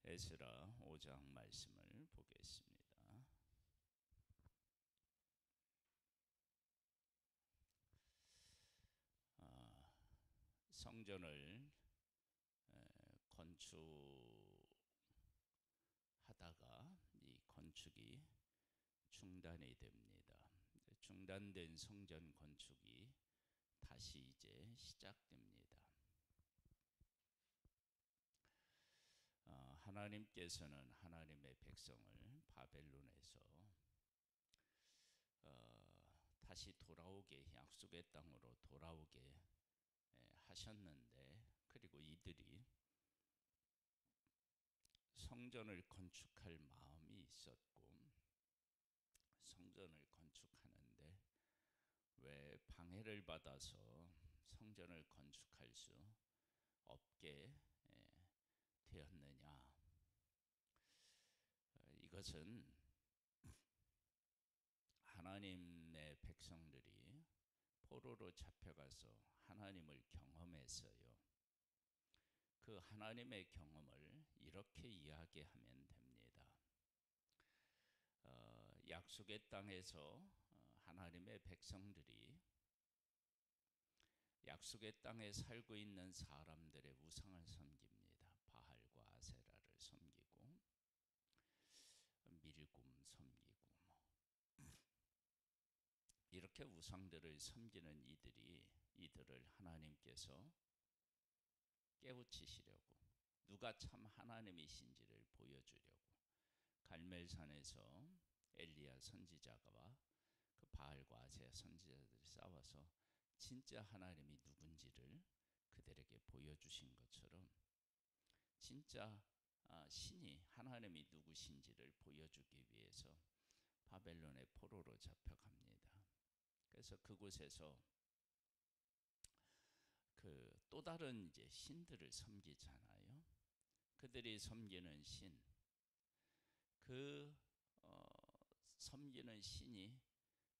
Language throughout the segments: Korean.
에스라 5장 말씀을 보겠습니다. 성전을 건축하다가 이 건축이 중단이 됩니다. 중단된 성전 건축이 다시 이제 시작됩니다. 하나님께서는 하나님의 백성을 바벨론에서 다시 돌아오게, 약속의 땅으로 돌아오게 하셨는데, 그리고 이들이 성전을 건축할 마음이 있었고 성전을 건축하는데 왜 방해를 받아서 성전을 건축할 수 없게 되었느냐? 이것은 하나님의 백성들이 포로로 잡혀가서 하나님을 경험했어요. 그 하나님의 경험을 이렇게 이야기하면 됩니다. 약속의 땅에서 하나님의 백성들이 약속의 땅에 살고 있는 사람들의 우상을 섬깁니다. 바알과 아세라를 섬기고 밀굼 섬기고 이렇게 우상들을 섬기는 이들을 하나님께서 깨우치시려고, 누가 참 하나님이신지를 보여주려고 갈멜산에서 엘리야 선지자가 그 바알과 아세라 선지자들이 싸워서 진짜 하나님이 누군지를 그들에게 보여주신 것처럼 진짜 신이 하나님이 누구신지를 보여주기 위해서 바벨론의 포로로 잡혀갑니다. 그래서 그곳에서 또 다른 이제 신들을 섬기잖아요. 그들이 섬기는 신, 섬기는 신이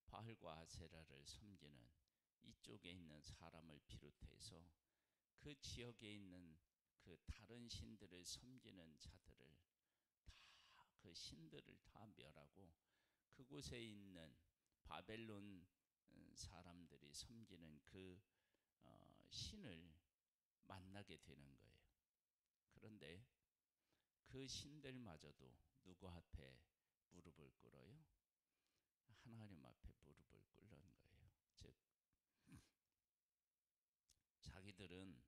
바알과 아세라를 섬기는 이쪽에 있는 사람을 비롯해서 그 지역에 있는 그 다른 신들을 섬기는 자들을 다, 그 신들을 다 멸하고 그곳에 있는 바벨론 사람들이 섬기는 그 신을 만나게 되는 거예요. 그런데 그 신들마저도 누구 앞에 무릎을 꿇어요? 하나님 앞에 무릎을 꿇는 거예요. 즉 자기들은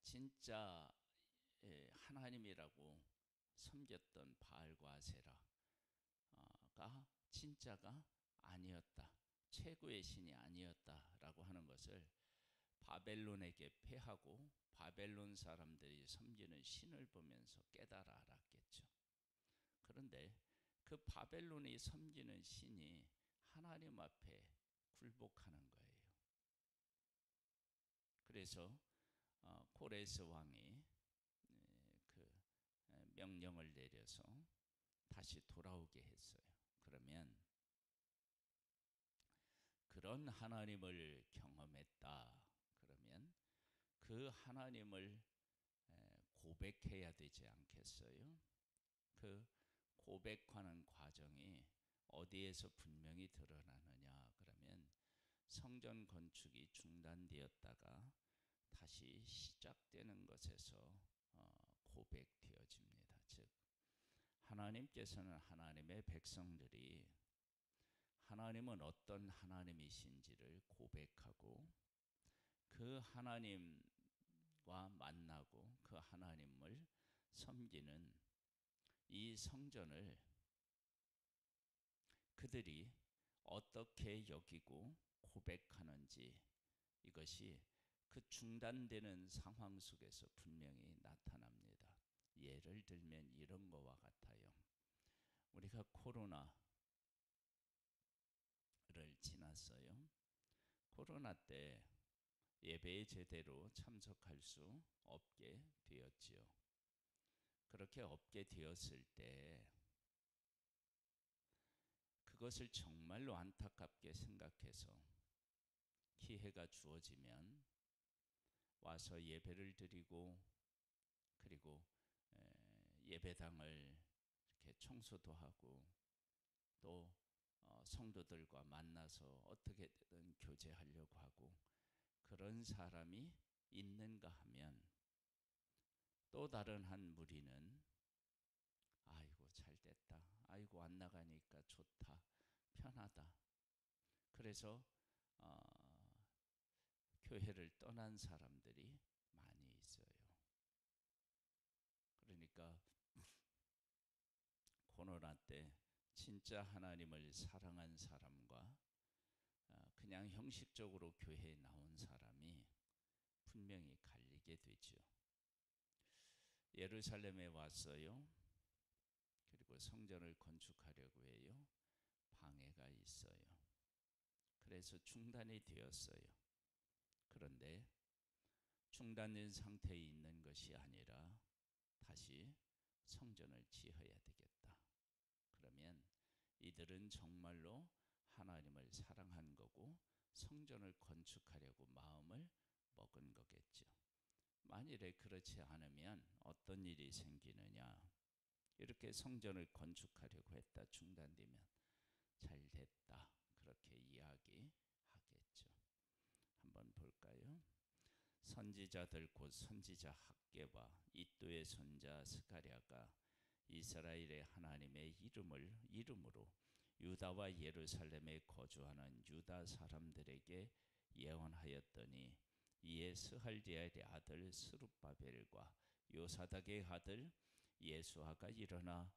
진짜 하나님이라고 섬겼던 바알과 아세라가 진짜가 아니었다, 최고의 신이 아니었다라고 하는 것을 바벨론에게 패하고 바벨론 사람들이 섬기는 신을 보면서 깨달아 알았겠죠. 그런데 그 바벨론이 섬기는 신이 하나님 앞에 굴복하는 거예요. 그래서 고레스 왕이 그 명령을 내려서 다시 돌아오게 했어요. 그러면 그런 하나님을 경험했다 그러면 그 하나님을 고백해야 되지 않겠어요? 그 고백하는 과정이 어디에서 분명히 드러나느냐 그러면 성전 건축이 중단되었다가 다시 시작되는 것에서 고백되어집니다. 즉 하나님께서는 하나님의 백성들이 하나님은 어떤 하나님이신지를 고백하고 그 하나님과 만나고 그 하나님을 섬기는 이 성전을 그들이 어떻게 여기고 고백하는지, 이것이 그 중단되는 상황 속에서 분명히 나타납니다. 예를 들면 이런 거와 같아요. 우리가 코로나를 지났어요. 코로나 때 예배에 제대로 참석할 수 없게 되었지요. 그렇게 없게 되었을 때 그것을 정말로 안타깝게 생각해서 기회가 주어지면 와서 예배를 드리고 그리고 예배당을 이렇게 청소도 하고 또 성도들과 만나서 어떻게든 교제하려고 하고 그런 사람이 있는가 하면, 또 다른 한 무리는 아이고 잘 됐다, 아이고 안 나가니까 좋다, 편하다, 그래서 어, 교회를 떠난 사람들이 많이 있어요. 그러니까 코로나 때 진짜 하나님을 사랑한 사람과 그냥 형식적으로 교회에 나온 사람이 분명히 갈리게 되죠. 예루살렘에 왔어요. 그리고 성전을 건축하려고 해요. 방해가 있어요. 그래서 중단이 되었어요. 그런데 중단된 상태에 있는 것이 아니라 다시 성전을 지어야 되겠다. 그러면 이들은 정말로 하나님을 사랑한 거고 성전을 건축하려고 마음을 먹은 거겠죠. 만일에 그렇지 않으면 어떤 일이 생기느냐. 이렇게 성전을 건축하려고 했다 중단되면 잘 됐다, 그렇게 이야기하겠죠. 한번 볼까요? 선지자들 곧 선지자 학개와 이또의 손자 스가랴가 이스라엘의 하나님의 이름으로 유다와 예루살렘에 거주하는 유다 사람들에게 예언하였더니, 이에 스할디엘의 아들 스룹바벨과 요사닥의 아들 예수아가 일어나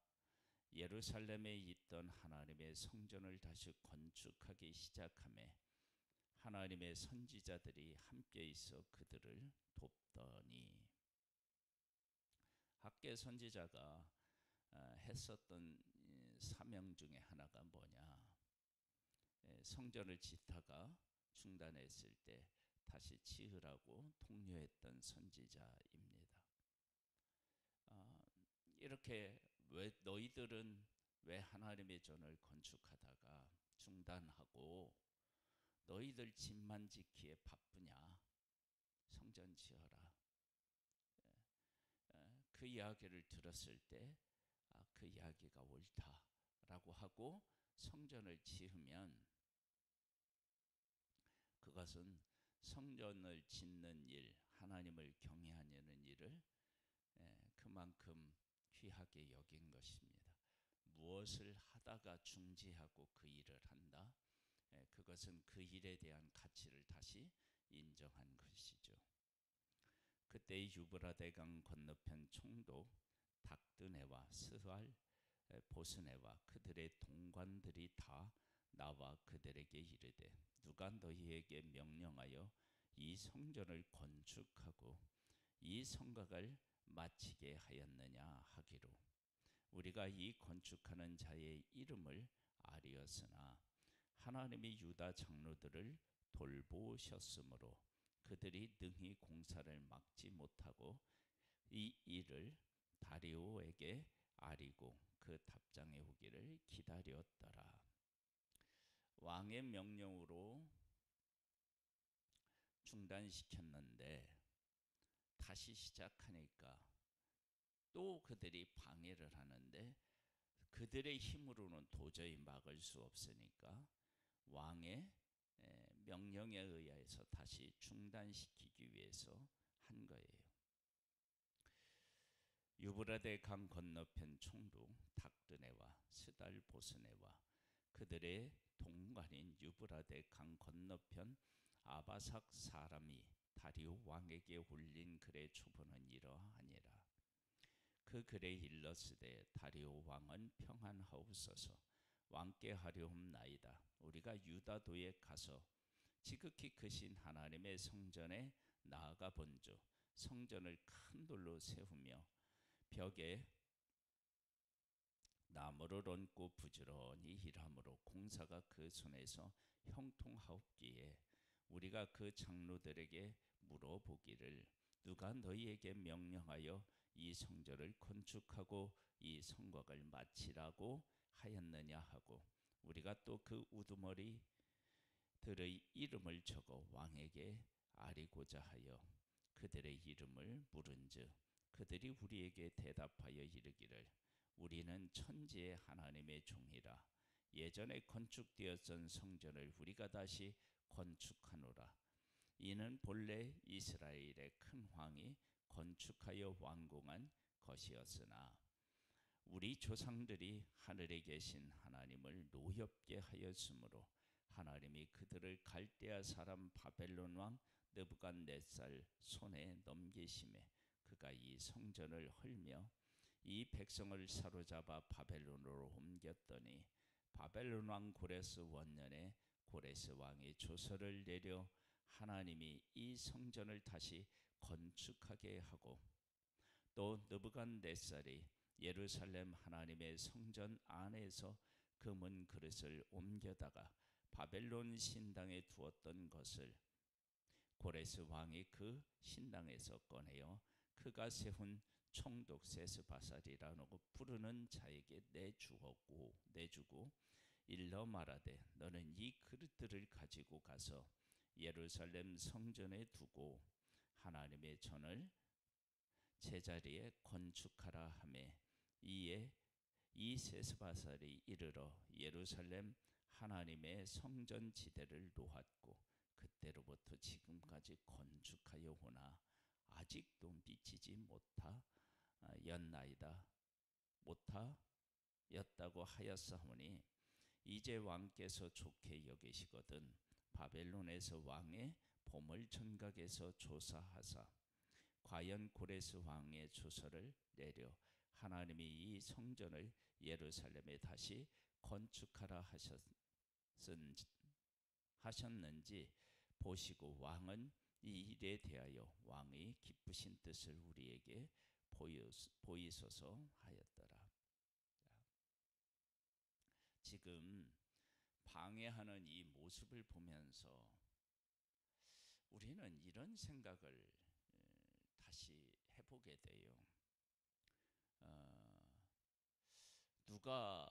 예루살렘에 있던 하나님의 성전을 다시 건축하기 시작하며 하나님의 선지자들이 함께 있어 그들을 돕더니. 학개 선지자가 했었던 사명 중에 하나가 뭐냐, 성전을 짓다가 중단했을 때 다시 지으라고 독려했던 선지자입니다. 이렇게 왜 너희들은 왜 하나님의 전을 건축하다가 중단하고 너희들 집만 지키에 바쁘냐, 성전 지어라. 그 이야기를 들었을 때 그 이야기가 옳다라고 하고 성전을 지으면 그것은 성전을 짓는 일, 하나님을 경외하는 일을 그만큼 귀하게 여긴 것입니다. 무엇을 하다가 중지하고 그 일을 한다, 그것은 그 일에 대한 가치를 다시 인정한 것이죠. 그때 유브라데강 건너편 총독 닥드네와 스할 보스네와 그들의 동관들이 다 나와 그들에게 이르되, 누가 너희에게 명령하여 이 성전을 건축하고 이 성곽을 마치게 하였느냐 하기로, 우리가 이 건축하는 자의 이름을 아리었으나 하나님이 유다 장로들을 돌보셨으므로 그들이 능히 공사를 막지 못하고 이 일을 다리오에게 아리고 그 답장에 오기를 기다렸더라. 왕의 명령으로 중단시켰는데 다시 시작하니까 또 그들이 방해를 하는데 그들의 힘으로는 도저히 막을 수 없으니까 왕의 명령에 의해서 다시 중단시키기 위해서 한 거예요. 유브라데 강 건너편 총독 닥드네와 스달보스네와 그들의 동관인 유브라데 강 건너편 아바삭 사람이 다리오 왕에게 올린 글의 초본은 이러하니라. 그 글에 일렀으되, 다리오 왕은 평안하옵소서. 왕께 하려옵나이다. 우리가 유다도에 가서 지극히 크신 하나님의 성전에 나아가 본즉 성전을 큰 돌로 세우며 벽에 나무를 얹고 부지런히 일하므로 공사가 그 손에서 형통하옵기에 우리가 그 장로들에게 물어보기를, 누가 너희에게 명령하여 이 성전을 건축하고 이 성곽을 마치라고 하였느냐 하고, 우리가 또 그 우두머리들의 이름을 적어 왕에게 아리고자 하여 그들의 이름을 물은즉 그들이 우리에게 대답하여 이르기를 우리는 천지의 하나님의 종이라. 예전에 건축되었던 성전을 우리가 다시 건축하노라. 이는 본래 이스라엘의 큰 왕이 건축하여 완공한 것이었으나 우리 조상들이 하늘에 계신 하나님을 노엽게 하였으므로 하나님이 그들을 갈대아 사람 바벨론 왕 느부갓네살 손에 넘기심에 그가 이 성전을 헐며 이 백성을 사로잡아 바벨론으로 옮겼더니 바벨론 왕 고레스 원년에 고레스 왕이 조서를 내려 하나님이 이 성전을 다시 건축하게 하고 또 느부갓네살이 예루살렘 하나님의 성전 안에서 금은 그릇을 옮겨다가 바벨론 신당에 두었던 것을 고레스 왕이 그 신당에서 꺼내어 그가 세운 총독 세스바살이라고 부르는 자에게 내주고 일러 말하되 너는 이 그릇들을 가지고 가서 예루살렘 성전에 두고 하나님의 전을 제자리에 건축하라 하매 이에 이 세스바살이 이르러 예루살렘 하나님의 성전 지대를 놓았고 그때로부터 지금까지 건축하여 오나 아직도 미치지 못하였다고 하였사오니 이제 왕께서 좋게 여기시거든 바벨론에서 왕의 보물 전각에서 조사하사 과연 고레스 왕의 조서를 내려 하나님이 이 성전을 예루살렘에 다시 건축하라 하셨는지 보시고 왕은 이 일에 대하여 왕의 기쁘신 뜻을 우리에게 보이소서 하였더라. 지금 방해하는 이 모습을 보면서 우리는 이런 생각을 다시 해보게 돼요. 누가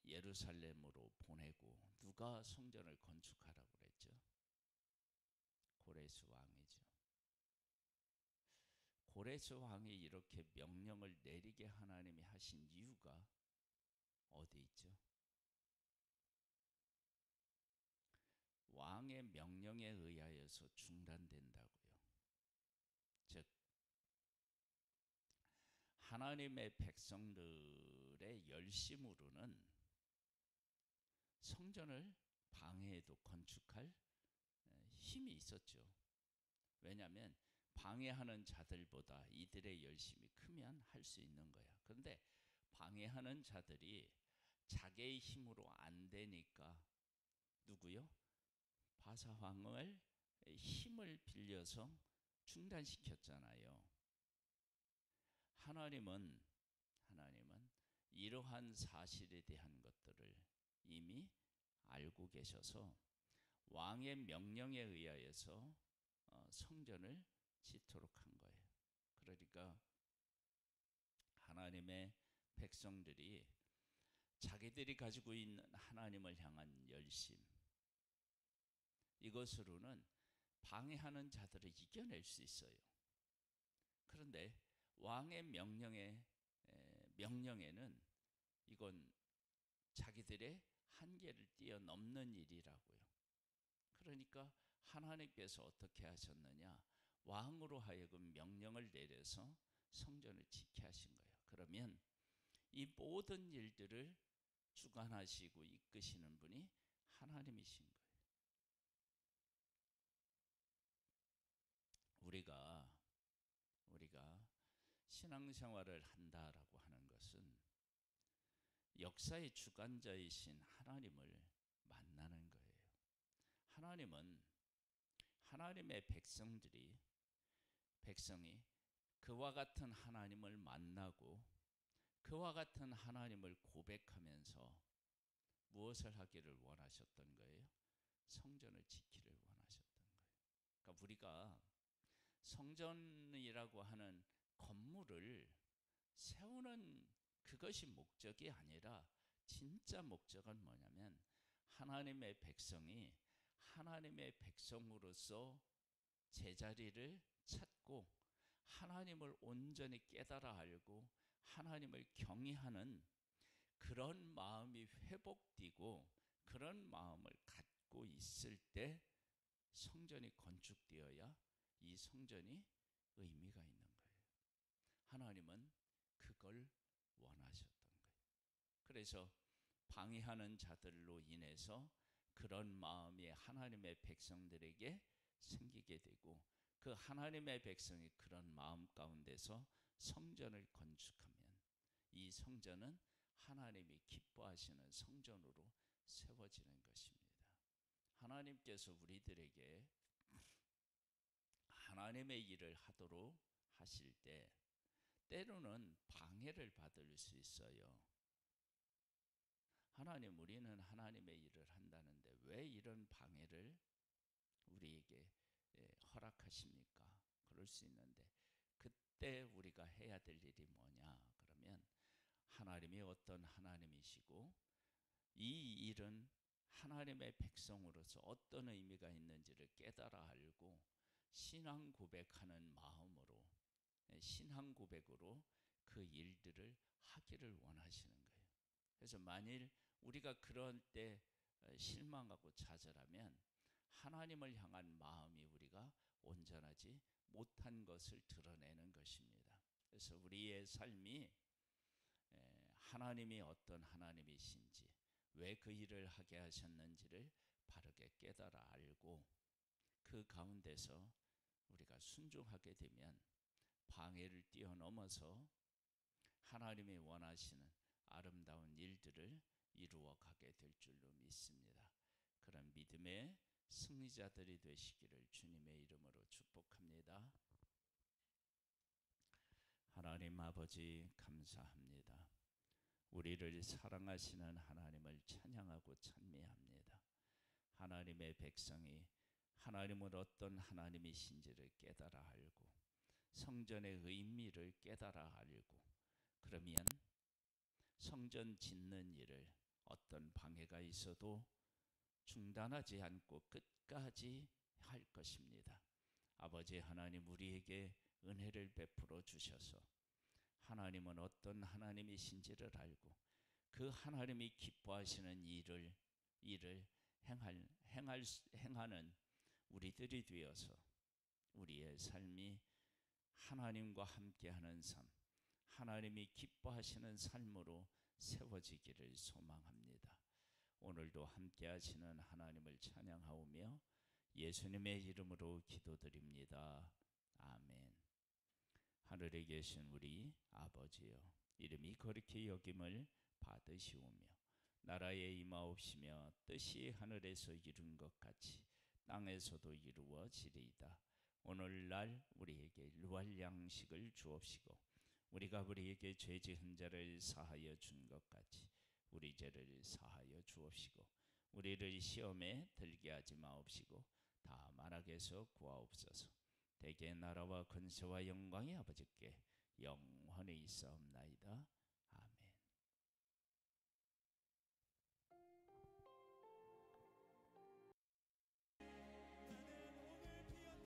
예루살렘으로 보내고 누가 성전을 건축하라고 그랬죠? 고레스 왕이죠. 고레스 왕이 이렇게 명령을 내리게 하나님이 하신 이유가 어디 있죠? 왕의 명령에 의하여서 중단된다고요. 즉 하나님의 백성들의 열심으로는 성전을 방해해도 건축할 힘이 있었죠. 왜냐하면 방해하는 자들보다 이들의 열심이 크면 할 수 있는 거야. 그런데 방해하는 자들이 자기의 힘으로 안 되니까 누구요? 바사 왕을 힘을 빌려서 중단시켰잖아요. 하나님은 이러한 사실에 대한 것들을 이미 알고 계셔서 왕의 명령에 의하여서 성전을 짓도록 한 거예요. 그러니까 하나님의 백성들이 자기들이 가지고 있는 하나님을 향한 열심, 이것으로는 방해하는 자들을 이겨낼 수 있어요. 그런데 왕의 명령에는 이건 자기들의 한계를 뛰어넘는 일이라고요. 그러니까 하나님께서 어떻게 하셨느냐? 왕으로 하여금 명령을 내려서 성전을 지키게 하신 거예요. 그러면 이 모든 일들을 주관하시고 이끄시는 분이 하나님이신 거예요. 우리가 신앙생활을 한다라고 하는 것은 역사의 주관자이신 하나님을 만나는 거예요. 하나님은 하나님의 백성이 그와 같은 하나님을 만나고 그와 같은 하나님을 고백하면서 무엇을 하기를 원하셨던 거예요? 성전을 지키를 원하셨던 거예요. 그러니까 우리가 성전이라고 하는 건물을 세우는 그것이 목적이 아니라 진짜 목적은 뭐냐면 하나님의 백성이 하나님의 백성으로서 제자리를 찾고 하나님을 온전히 깨달아 알고 하나님을 경외하는 그런 마음이 회복되고 그런 마음을 갖고 있을 때 성전이 건축되어야 이 성전이 의미가 있는 거예요. 하나님은 그걸 원하셨던 거예요. 그래서 방해하는 자들로 인해서 그런 마음이 하나님의 백성들에게 생기게 되고 그 하나님의 백성이 그런 마음 가운데서 성전을 건축하면 이 성전은 하나님이 기뻐하시는 성전으로 세워지는 것입니다. 하나님께서 우리들에게 하나님의 일을 하도록 하실 때 때로는 방해를 받을 수 있어요. 하나님, 우리는 하나님의 일을 한다는데 왜 이런 방해를 우리에게 허락하십니까? 그럴 수 있는데 그때 우리가 해야 될 일이 뭐냐? 그러면 하나님이 어떤 하나님이시고 이 일은 하나님의 백성으로서 어떤 의미가 있는지를 깨달아 알고 신앙 고백하는 마음으로 신앙 고백으로 그 일들을 하기를 원하시는 거예요. 그래서 만일 우리가 그럴 때 실망하고 좌절하면 하나님을 향한 마음이 우리가 온전하지 못한 것을 드러내는 것입니다. 그래서 우리의 삶이 하나님이 어떤 하나님이신지 왜 그 일을 하게 하셨는지를 바르게 깨달아 알고 그 가운데서 우리가 순종하게 되면 방해를 뛰어넘어서 하나님이 원하시는 아름다운 일들을 이루어 가게 될 줄로 믿습니다. 그런 믿음의 승리자들이 되시기를 주님의 이름으로 축복합니다. 하나님 아버지 감사합니다. 우리를 사랑하시는 하나님을 찬양하고 찬미합니다. 하나님의 백성이 하나님은 어떤 하나님이신지를 깨달아 알고 성전의 의미를 깨달아 알고 그러면 성전 짓는 일을 어떤 방해가 있어도 중단하지 않고 끝까지 할 것입니다. 아버지 하나님, 우리에게 은혜를 베풀어 주셔서 하나님은 어떤 하나님이신지를 알고 그 하나님이 기뻐하시는 일을 행하는 우리들이 되어서 우리의 삶이 하나님과 함께하는 삶, 하나님이 기뻐하시는 삶으로 세워지기를 소망합니다. 오늘도 함께하시는 하나님을 찬양하오며 예수님의 이름으로 기도드립니다. 아멘. 하늘에 계신 우리 아버지여, 이름이 거룩히 여김을 받으시오며 나라에 임하옵시며 뜻이 하늘에서 이룬 것 같이 땅에서도 이루어지리이다. 오늘날 우리에게 일용할 양식을 주옵시고 우리가 우리에게 죄 지은 자를 사하여 준 것 같이 우리 죄를 사하여 주옵시고 우리를 시험에 들게 하지 마옵시고 다만 악에서 구하옵소서. 대개 나라와 권세와 영광이 아버지께 영원히 있사옵나이다.